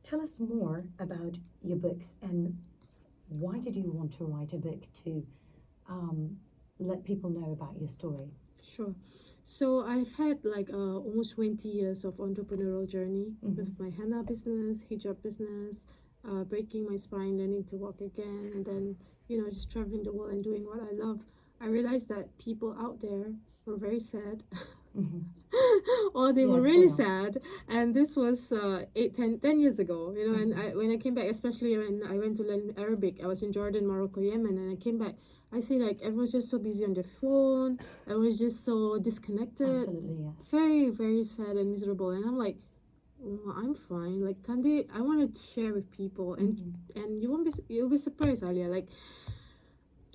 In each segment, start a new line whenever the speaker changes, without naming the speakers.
tell us more about your books and why did you want to write a book to let people know about your story?
Sure. So I've had like almost 20 years of entrepreneurial journey with my henna business, hijab business, breaking my spine, learning to walk again, and then, just traveling the world and doing what I love. I realized that people out there were very sad. Or they were
Yes,
really
they are.
sad, and this was 10 years ago, and when I came back, especially when I went to learn Arabic, I was in Jordan, Morocco, Yemen, and I came back, I see like everyone's just so busy on their phone, everyone's just so disconnected,
Absolutely, yes.
very, very sad and miserable, and I'm like, "Oh, I'm fine, like Kandi, I want to share with people, and you'll be surprised, Alia, like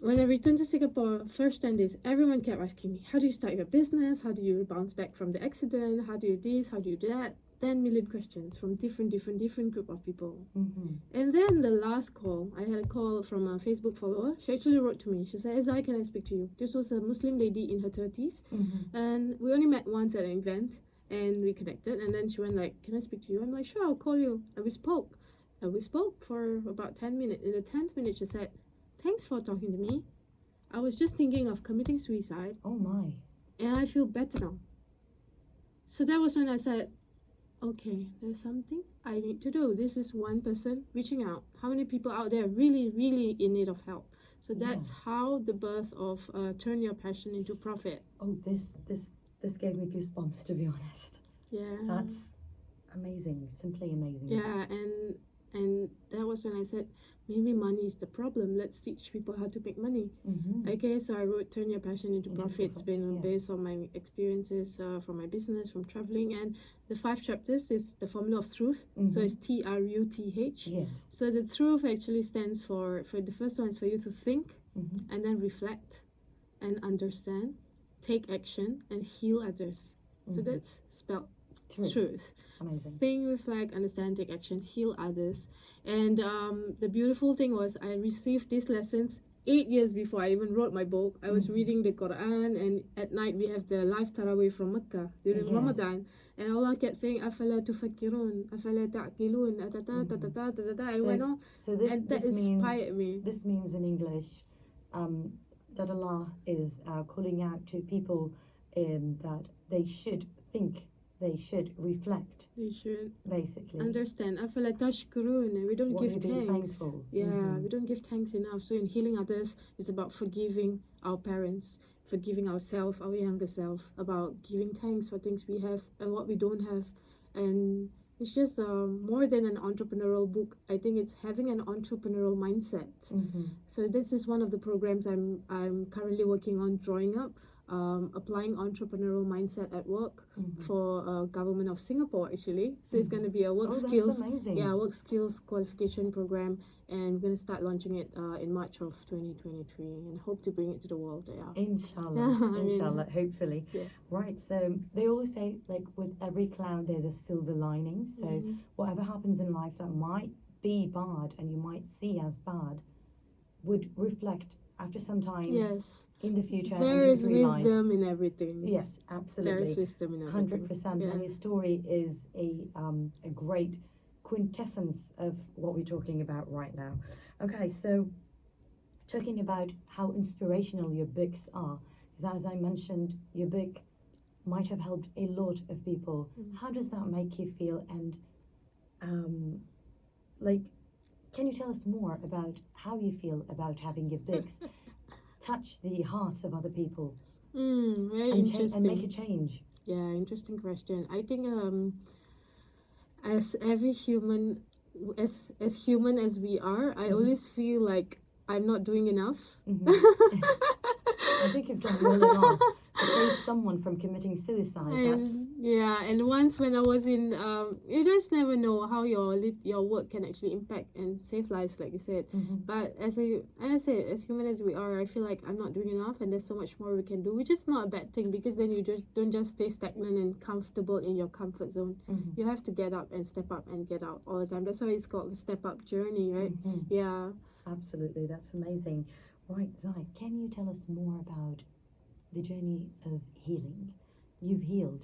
when I returned to Singapore, first 10 days, everyone kept asking me, how do you start your business? How do you bounce back from the accident? How do you this? How do you that? 10 million questions from different group of people. And then the last call, I had a call from a Facebook follower. She actually wrote to me. She said, Azai, can I speak to you? This was a Muslim lady in her 30s. And we only met once at an event and we connected. And then she went like, can I speak to you? I'm like, sure, I'll call you. And we spoke. And we spoke for about 10 minutes. In the 10th minute, she said, thanks for talking to me. I was just thinking of committing suicide.
Oh my.
And I feel better now. So that was when I said, okay, there's something I need to do. This is one person reaching out. How many people out there really, really in need of help? So that's how the birth of Turn Your Passion into Profit.
Oh, this gave me goosebumps, to be honest.
Yeah.
That's amazing, simply amazing.
Yeah, and that was when I said, maybe money is the problem. Let's teach people how to make money. Okay, so I wrote Turn Your Passion into Profit. It's been based on my experiences from my business, from traveling. And the 5 chapters is the formula of truth. So it's TRUTH.
Yes.
So the truth actually stands for the first one is for you to think and then reflect and understand, take action, and heal others. So that's spelled truth.
Amazing.
Think, reflect, understand, take action, heal others. And the beautiful thing was I received these lessons 8 years before I even wrote my book. I was reading the Quran, and at night we have the live Tarawih from Mecca during Ramadan. And Allah kept saying, "Afala tufakkirun, afala ta'qilun, and went on.
So this
inspired me.
This means in English that Allah is calling out to people that they should think, they should reflect.
They should
basically
understand. Afala tashkurun. We don't give thanks.
Thankful.
Yeah, we don't give thanks enough. So in healing others, it's about forgiving our parents, forgiving ourselves, our younger self, about giving thanks for things we have and what we don't have. And it's just more than an entrepreneurial book. I think it's having an entrepreneurial mindset. So this is one of the programs I'm currently working on drawing up. Applying entrepreneurial mindset at work for government of Singapore actually. So it's going to be a work skills qualification program, and we're going to start launching it in March of 2023 and hope to bring it to the world.
Inshallah. Inshallah, hopefully. Right, so they always say like with every cloud there's a silver lining. So whatever happens in life that might be bad and you might see as bad would reflect after some time in the future.
There is wisdom in everything.
Yes, absolutely.
There is wisdom in everything.
100%. And your story is a great quintessence of what we're talking about right now. Okay, so talking about how inspirational your books are, because as I mentioned, your book might have helped a lot of people. How does that make you feel? And can you tell us more about how you feel about having your books touch the hearts of other people
very interesting.
and make a change?
Yeah, interesting question. I think as every human, as human as we are, I always feel like I'm not doing enough.
I think you've done well enough to save someone from committing suicide.
And once when I was in, you just never know how your work can actually impact and save lives, like you said. But as human as we are, I feel like I'm not doing enough, and there's so much more we can do, which is not a bad thing, because then you just don't just stay stagnant and comfortable in your comfort zone. You have to get up and step up and get out all the time. That's why it's called the step up journey, right? Yeah,
absolutely. That's amazing. Right, Zai, can you tell us more about the journey of healing? You've healed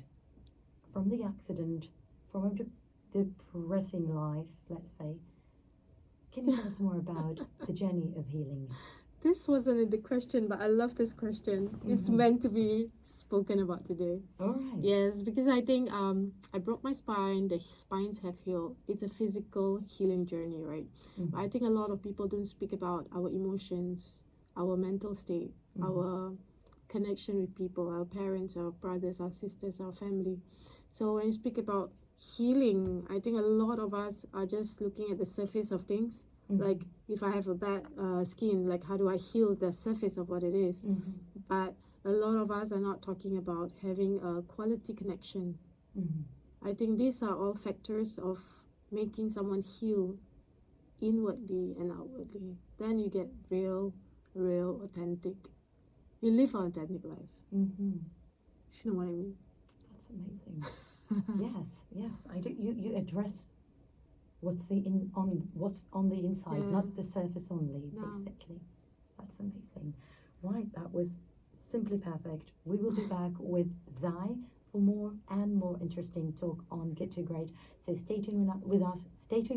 from the accident, from a depressing life, let's say. Can you tell us more about the journey of healing?
This wasn't in the question, but I love this question. It's meant to be spoken about today.
All right.
Yes, because I think I broke my spine. The spines have healed. It's a physical healing journey, right? But I think a lot of people don't speak about our emotions, our mental state, our connection with people, our parents, our brothers, our sisters, our family. So when you speak about healing, I think a lot of us are just looking at the surface of things. Like if I have a bad skin, like how do I heal the surface of what it is? But a lot of us are not talking about having a quality connection. I think these are all factors of making someone heal inwardly and outwardly. Then you get real, authentic. You live an authentic life. You know what I mean?
That's amazing. yes, I do. You address what's on the inside, not the surface only, basically. That's amazing. Right, that was simply perfect. We will be back with Thy for more and more interesting talk on Get to Great. So stay tuned with us. Stay tuned.